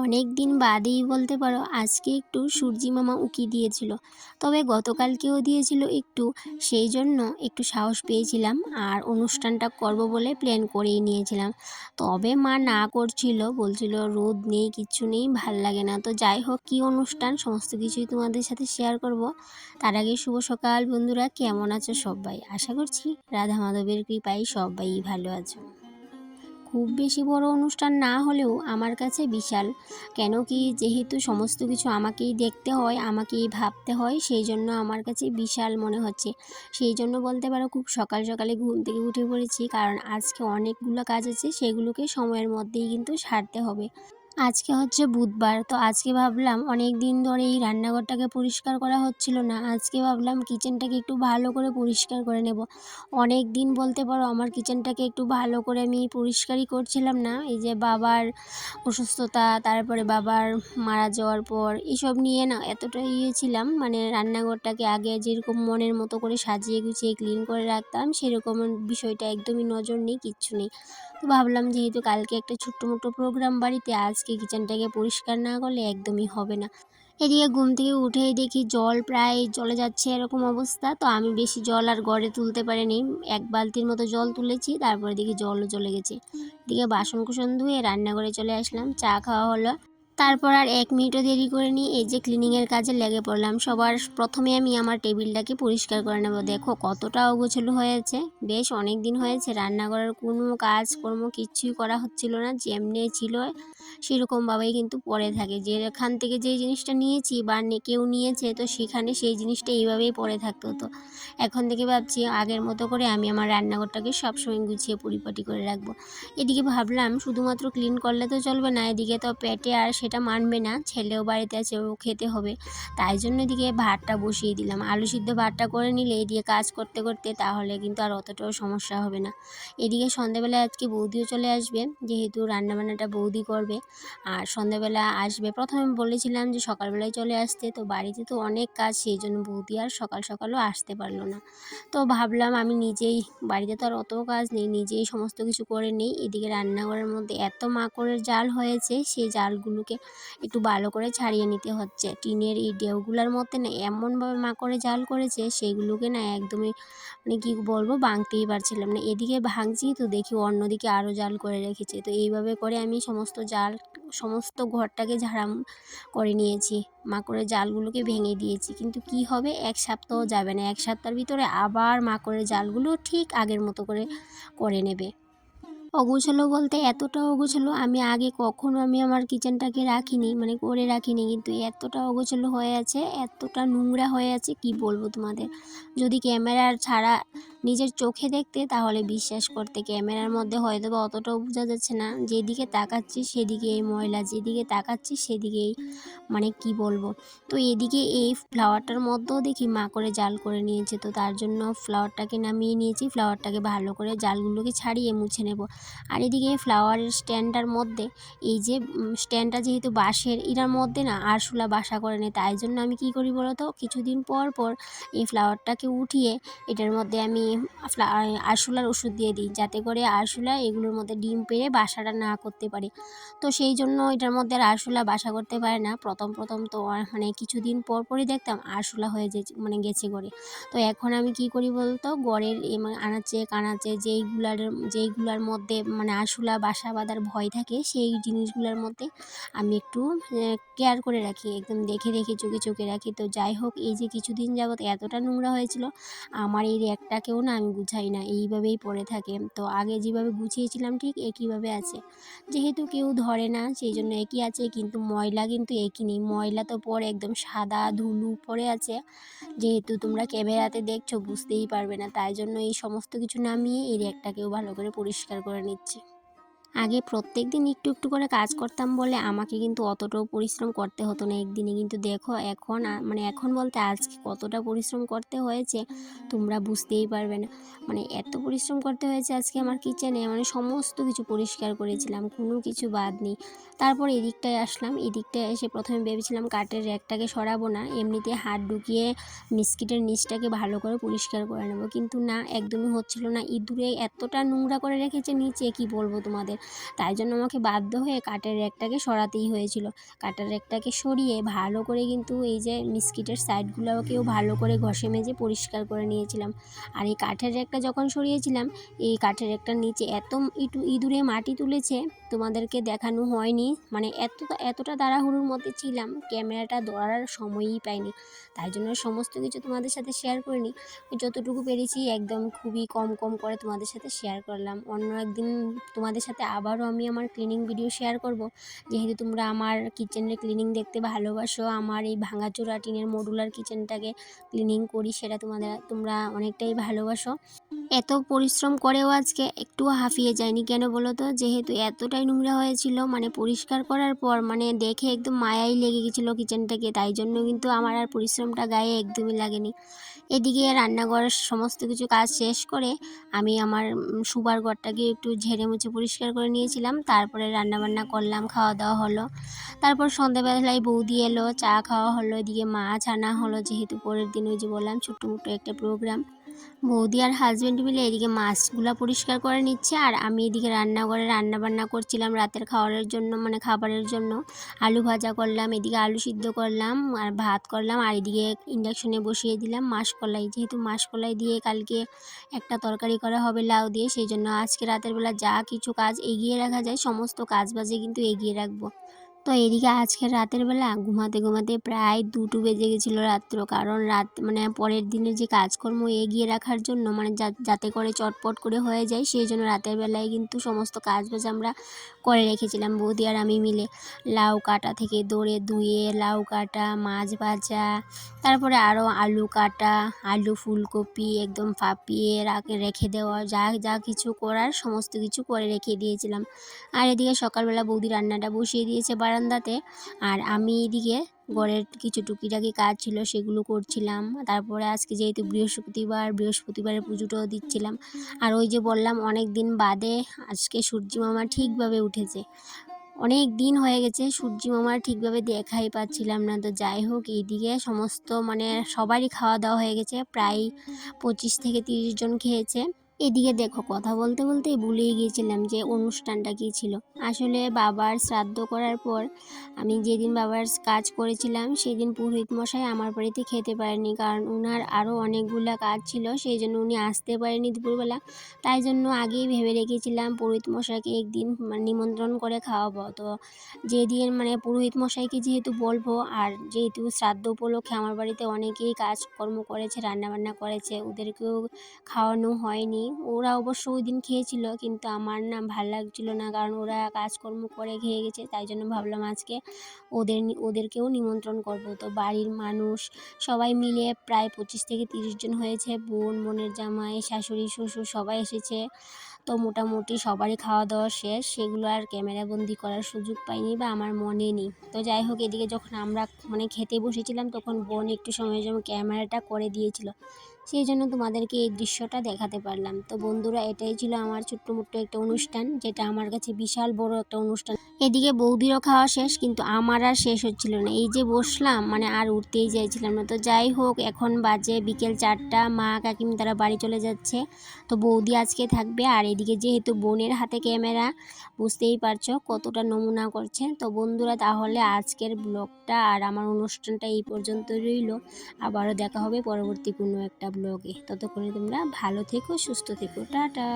অনেক দিন বাদেই বলতে পারো আজকে একটু সূর্যি মামা উকি দিয়েছিল। তবে গতকালকেও দিয়েছিল একটু, সেই জন্য একটু সাহস পেয়েছিলাম আর অনুষ্ঠানটা করব বলে প্ল্যান করেই নিয়েছিলাম। তবে মা না করছিল, বলছিল রোদ নেই, কিচ্ছু নেই, ভাল লাগে না। তো যাই হোক, কী অনুষ্ঠান সমস্ত কিছুই তোমাদের সাথে শেয়ার করব। তার আগে শুভ সকাল বন্ধুরা, কেমন আছো সবাই? আশা করছি রাধা মাধবের কৃপায় সবাই ভালো আছো। খুব বেশি বড় অনুষ্ঠান না হলেও আমার কাছে বিশাল। কেন কি, যেহেতু সমস্ত কিছু আমাকেই দেখতে হয়, আমাকেই ভাবতে হয়, সেই জন্য আমার কাছে বিশাল মনে হচ্ছে। সেই জন্য বলতে পারো খুব সকাল সকালে ঘুম থেকে উঠে পড়েছি, কারণ আজকে অনেকগুলো কাজ আছে, সেগুলোকে সময়ের মধ্যেই কিন্তু সারতে হবে। আজকে হচ্ছে বুধবার, তো আজকে ভাবলাম অনেক দিন ধরে এই রান্নাঘরটাকে পরিষ্কার করা হচ্ছিল না, আজকে ভাবলাম কিচেনটাকে একটু ভালো করে পরিষ্কার করে নেব। অনেক দিন বলতে পারো আমার কিচেনটাকে একটু ভালো করে আমি পরিষ্কারই করছিলাম না। এই যে বাবার অসুস্থতা, তারপরে বাবার মারা যাওয়ার পর এসব নিয়ে না এতটা ছিলাম, মানে রান্নাঘরটাকে আগে যেরকম মনের মতো করে সাজিয়ে গুছিয়ে ক্লিন করে রাখতাম, সেরকম বিষয়টা একদমই নজর নেই, কিচ্ছু নেই। তো ভাবলাম যেহেতু কালকে একটা ছোট্ট মোটো প্রোগ্রাম বাড়িতে, আজকে কিচেনটাকে পরিষ্কার না করলে একদমই হবে না। এদিকে ঘুম থেকে উঠেই দেখি জল প্রায় চলে যাচ্ছে, এরকম অবস্থা। তো আমি বেশি জল আর গড়ে তুলতে পারিনি, এক বালতির মতো জল তুলেছি, তারপরে দেখি জলও চলে গেছে। এদিকে বাসন কুসন ধুয়ে রান্নাঘরে চলে আসলাম, চা খাওয়া হলো। তারপর আর এক মিনিটও দেরি করিনি, এই যে ক্লিনিংয়ের কাজে লেগে পড়লাম। সবার প্রথমে আমি আমার টেবিলটাকে পরিষ্কার করে নেব। দেখো কতটা অগোছালো হয়েছে, বেশ অনেক দিন হয়েছে রান্নাঘরের কোনো কাজকর্ম কিচ্ছুই করা হচ্ছিল না, যেমনি ছিল সেরকমভাবেই কিন্তু পড়ে থাকে। যেখান থেকে যেই জিনিসটা নিয়েছি বা কেউ নিয়েছে, তো সেখানে সেই জিনিসটা এইভাবেই পড়ে থাকতে হতো। এখন থেকে ভাবছি আগের মতো করে আমি আমার রান্নাঘরটাকে সবসময় গুছিয়ে পরিপাটি করে রাখবো। এদিকে ভাবলাম শুধুমাত্র ক্লিন করলে তো চলবে না, এদিকে তো পেটে আর সেটা মানবে না, ছেলেও বাড়িতে আছে, ও খেতে হবে। তাই জন্য এদিকে ভাতটা বসিয়ে দিলাম, আলু সিদ্ধ ভাতটা করে নিলে এদিকে কাজ করতে করতে তাহলে কিন্তু আর অতটাও সমস্যা হবে না। এদিকে সন্ধ্যাবেলায় আজকে বৌদিও চলে আসবে, যেহেতু রান্নাবান্নাটা বৌদি করবে। আর সন্ধ্যাবেলা আসবে, প্রথমে বলেছিলাম যে সকালবেলায় চলে আসতে, তো বাড়িতে তো অনেক কাজ, সেই জন্য বৌদি আর সকাল সকালও আসতে পারলো না। তো ভাবলাম আমি নিজেই, বাড়িতে তো আর অত কাজ নেই, নিজেই সমস্ত কিছু করে নেই। এদিকে রান্নাঘরের মধ্যে এত মাকড়ের জাল হয়েছে, সেই জালগুলোকে একটু ভালো করে ছাড়িয়ে নিতে হচ্ছে। টিনের এই ডেউগুলোর মধ্যে না এমনভাবে মাকড়ে জাল করেছে, সেগুলোকে না একদমই, মানে কী বলবো, ভাঙতেই পারছিলাম না। এদিকে ভাঙছি তো দেখি অন্যদিকে আরও জাল করে রেখেছে। তো এইভাবে করে আমি সমস্ত ঘরটাকে ঝাড়াম করে নিয়েছি, মাকড়ের জালগুলোকে ভেঙে দিয়েছি। কিন্তু কি হবে, এক সপ্তাহ যাবে না, এক সপ্তাহের ভিতরে আবার মাকড়ের জালগুলো ঠিক আগের মতো করে করে নেবে। অগোছালো বলতে এতটা অগোছালো আমি আগে কখনো আমার কিচেনটাকে রাখিনি, মানে করে রাখিনি, কিন্তু এতটা অগোছালো হয়ে আছে, এতটা নোংরা হয়ে আছে, কি বলবো তোমাদের। যদি ক্যামেরার ছাড়া নিজের চোখে দেখতে তাহলে বিশ্বাস করতে, ক্যামেরার মধ্যে হয়তো বা অতটাও বোঝা যাচ্ছে না। যেদিকে তাকাচ্ছি সেদিকেই ময়লা, যেদিকে তাকাচ্ছি সেদিকেই, মানে কি বলবো। তো এদিকে এই ফ্লাওয়ারটার মধ্যেও দেখি মা করে জাল করে নিয়েছে, তো তার জন্য ফ্লাওয়ারটাকে নামিয়ে নিয়েছি, ফ্লাওয়ারটাকে ভালো করে জালগুলোকে ছাড়িয়ে মুছে নেব। আর এদিকে ফ্লাওয়ারের স্ট্যান্ডটার মধ্যে, এই যে স্ট্যান্ডটা যেহেতু বাঁশের, এটার মধ্যে না আরশোলা বাসা করে নেয়। তাই জন্য আমি কি করি বলতো, কিছুদিন পর পর এই ফ্লাওয়ারটাকে উঠিয়ে এটার মধ্যে আমি আরশোলার ওষুধ দিয়ে দিই, যাতে করে আরশোলা এগুলোর মধ্যে ডিম পেড়ে বাসাটা না করতে পারে। তো সেই জন্য এটার মধ্যে আর আরশোলা বাসা করতে পারে না। প্রথম প্রথম তো মানে কিছুদিন পর পরই দেখতাম আরশোলা হয়ে যে মানে গেছে গড়ে। তো এখন আমি কি করি বলতো, গড়ের মানে আনাচে কানাচে যেইগুলার মধ্যে মানে আরশোলা বাসা বাঁধার ভয় থাকে, সেই জিনিসগুলোর মধ্যে আমি একটু কেয়ার করে রাখি, একদম দেখে দেখে চোখে চোখে রাখি। তো যাই হোক, এই যে কিছুদিন যাবত এতটা নোংরা হয়েছিল, আমার এই র্যাকটাকেও না আমি গুছাই না, এইভাবেই পড়ে থাকে। তো আগে যেভাবে গুছিয়েছিলাম ঠিক একইভাবে আছে, যেহেতু কেউ ধরে না সেই জন্য একই আছে, কিন্তু ময়লা কিন্তু একই নেই, ময়লা তো পরে একদম সাদা ধুলু পড়ে আছে। যেহেতু তোমরা ক্যামেরাতে দেখছো বুঝতেই পারবে না, তাই জন্য এই সমস্ত কিছু নামিয়ে এই র্যাকটাকেও ভালো করে পরিষ্কার করে নিচ্ছি। আগে প্রত্যেক দিন একটু একটু করে কাজ করতাম বলে আমাকে কিন্তু অতটাও পরিশ্রম করতে হতো না একদিনে, কিন্তু দেখো এখন মানে এখন বলতে আজকে কতটা পরিশ্রম করতে হয়েছে তোমরা বুঝতেই পারবে না। মানে এত পরিশ্রম করতে হয়েছে আজকে আমার কিচেনে, মানে সমস্ত কিছু পরিষ্কার করেছিলাম, কোনো কিছু বাদ নেই। তারপর এদিকটায় আসলাম, এদিকটায় এসে প্রথমে ভেবেছিলাম কাঠের র্যাকটাকে সরাবো না, এমনিতে হাত ঢুকিয়ে মিস্কিটের নিচটাকে ভালো করে পরিষ্কার করে নেবো, কিন্তু না, একদমই হচ্ছিল না। ইঁদুরে এতটা নোংরা করে রেখেছে নিচে, কি বলবো তোমাদের। তাই জন্য আমাকে বাধ্য হয়ে কাঠের র্যাকটাকে সরাতেই হয়েছিল। কাঠের র্যাকটাকে সরিয়ে ভালো করে কিন্তু এই যে বিস্কিটের সাইডগুলোকেও ভালো করে ঘষে মেজে পরিষ্কার করে নিয়েছিলাম। আর এই কাঠের র্যাকটা যখন সরিয়েছিলাম, এই কাঠের র্যাকটার নিচে এত ইঁদুরে মাটি তুলেছে, তোমাদেরকে দেখানো হয়নি। মানে এতটা তাড়াহুড়োর মধ্যে ছিলাম, ক্যামেরাটা ধরার সময়ই পাইনি। তাই জন্য সমস্ত কিছু তোমাদের সাথে শেয়ার করিনি। যতটুকু পেরেছি একদম খুবই কম কম করে তোমাদের সাথে শেয়ার করলাম। অন্য একদিন তোমাদের সাথে আবারও আমি আমার ক্লিনিং ভিডিও শেয়ার করব। যেহেতু তোমরা আমার কিচেনের ক্লিনিং দেখতে ভালোবাসো, আমার এই ভাঙাচোরা টিনের মডুলার কিচেনটাকে ক্লিনিং করি সেটা তোমরা অনেকটাই ভালোবাসো। এত পরিশ্রম করেও আজকে একটুও হাঁফিয়ে যায়নি, কেন বলো তো? যেহেতু এতটাই নোংরা হয়েছিল, মানে পরিষ্কার করার পর মানে দেখে একদম মায়াই লেগে গেছিলো কিচেনটাকে। তাই জন্য কিন্তু আমার আর পরিশ্রমটা গায়ে একদমই লাগেনি। এদিকে রান্নাঘরের সমস্ত কিছু কাজ শেষ করে আমি আমার শোবার ঘরটাকে একটু ঝেড়ে মুছে পরিষ্কার করে নিয়েছিলাম। তারপরে রান্নাবান্না করলাম, খাওয়া দাওয়া হলো। তারপর সন্ধ্যাবেলায় বৌদি এলো, চা খাওয়া হলো, এদিকে মাছ আনা হলো, যেহেতু পরের দিন ওই যে বললাম ছোট্ট মোটো একটা প্রোগ্রাম। বৌদি আর হাজব্যান্ড মিলে এদিকে মাছগুলা পরিষ্কার করে নিচ্ছে, আর আমি এদিকে রান্নাঘরে রান্নাবান্না করছিলাম রাতের খাবারের জন্য, মানে খাবারের জন্য। আলু ভাজা করলাম, এদিকে আলু সিদ্ধ করলাম, আর ভাত করলাম, আর এদিকে ইন্ডাকশনে বসিয়ে দিলাম মাসকলাই। যেহেতু মাসকলাই দিয়ে কালকে একটা তরকারি করা হবে লাউ দিয়ে, সেই জন্য আজকে রাতের বেলা যা কিছু কাজ এগিয়ে রাখা যায় সমস্ত কাজ বাজে কিন্তু এগিয়ে রাখবো। তো এদিকে আজকে রাতের বেলা ঘুমাতে ঘুমাতে প্রায় 2টো বেজে গেছিলো রাত্র। কারণ রাত মানে পরের দিনের যে কাজকর্ম এগিয়ে রাখার জন্য, মানে যাতে করে চটপট করে হয়ে যায়, সেই জন্য রাতের বেলায় কিন্তু সমস্ত কাজ বাজ আমরা করে রেখেছিলাম বৌদি আর আমি মিলে। লাউ কাটা থেকে ধুয়ে লাউ কাটা, মাছ ভাজা, তারপরে আরও আলু কাটা, আলু ফুলকপি একদম ফাঁপিয়ে রেখে দেওয়া, যা যা কিছু করার সমস্ত কিছু করে রেখে দিয়েছিলাম। আর এদিকে সকালবেলা বৌদি রান্নাটা বসিয়ে দিয়েছে বারান্দাতে, আর আমি এদিকে ঘরের কিছু টুকিটাকি কাজ ছিল সেগুলো করছিলাম। তারপরে আজকে যেহেতু বৃহস্পতিবারের পুজোটাও দিচ্ছিলাম। আর ওই যে বললাম অনেক দিন বাদে আজকে সূর্যি মামা ঠিকভাবে উঠেছে। অনেক দিন হয়ে গেছে সূর্যি মামার ঠিকভাবে দেখাই পাচ্ছিলাম না। তো যাই হোক, এইদিকে সমস্ত মানে সবারই খাওয়া দাওয়া হয়ে গেছে, প্রায় 25 থেকে 30 জন খেয়েছে। এদিকে দেখো, কথা বলতে বলতেই ভুলেই গিয়েছিলাম যে অনুষ্ঠানটা কী ছিল। আসলে বাবার শ্রাদ্ধ করার পর আমি যেদিন বাবার কাজ করেছিলাম সেদিন পুরোহিত মশাই আমার বাড়িতে খেতে পারেনি, কারণ ওনার আরও অনেকগুলা কাজ ছিল, সেই জন্য উনি আসতে পারেনি দুপুরবেলা। তাই জন্য আগেই ভেবে রেখেছিলাম পুরোহিত মশাইকে একদিন নিমন্ত্রণ করে খাওয়াবো। তো যেদিন মানে পুরোহিত মশাইকে যেহেতু বলবো, আর যেহেতু শ্রাদ্ধ উপলক্ষে আমার বাড়িতে অনেকেই কাজকর্ম করেছে, রান্নাবান্না করেছে, ওদেরকেও খাওয়ানো হয়নি। ওরা অবশ্য ওই দিন খেয়েছিল, কিন্তু আমার না ভাল লাগছিল না, কারণ ওরা কাজকর্ম করে খেয়ে গেছে। তাই জন্য ভাবলাম আজকে ওদেরকেও নিমন্ত্রণ করব। তো বাড়ির মানুষ সবাই মিলে প্রায় 25 থেকে 30 জন হয়েছে, বোনের জামাই, শাশুড়ি, শ্বশুর সবাই এসেছে। তো মোটামুটি সবারই খাওয়া দাওয়া শেষ, সেগুলো আর ক্যামেরাবন্দি করার সুযোগ পাইনি বা আমার মনে নেই। তো যাই হোক, এদিকে যখন আমরা মানে খেতে বসেছিলাম তখন বোন একটু সময়ের জন্য ক্যামেরাটা করে দিয়েছিল, সেই জন্য তোমাদেরকে এই দৃশ্যটা দেখাতে পারলাম। তো বন্ধুরা, এটাই ছিল আমার ছোট্ট মোট্ট একটা অনুষ্ঠান, যেটা আমার কাছে বিশাল বড় একটা অনুষ্ঠান। এদিকে বৌদিরও খাওয়া শেষ, কিন্তু আমার আর শেষ হচ্ছিল না। এই যে বসলাম, মানে আর উঠতেই চাইছিলাম না। তো যাই হোক, এখন বাজে বিকেল 4টা, মা কাকিম তারা বাড়ি চলে যাচ্ছে। তো বৌদি আজকে থাকবে, আর এদিকে যেহেতু বোনের হাতে ক্যামেরা, বুঝতেই পারছো কতটা নমুনা করছে। তো বন্ধুরা, তাহলে আজকের ব্লগটা আর আমার অনুষ্ঠানটা এই পর্যন্ত রইল। আবারও দেখা হবে পরবর্তী কোনো একটা ব্লগে। ততক্ষণে তোমরা ভালো থেকো, সুস্থ থেকো, টাটা।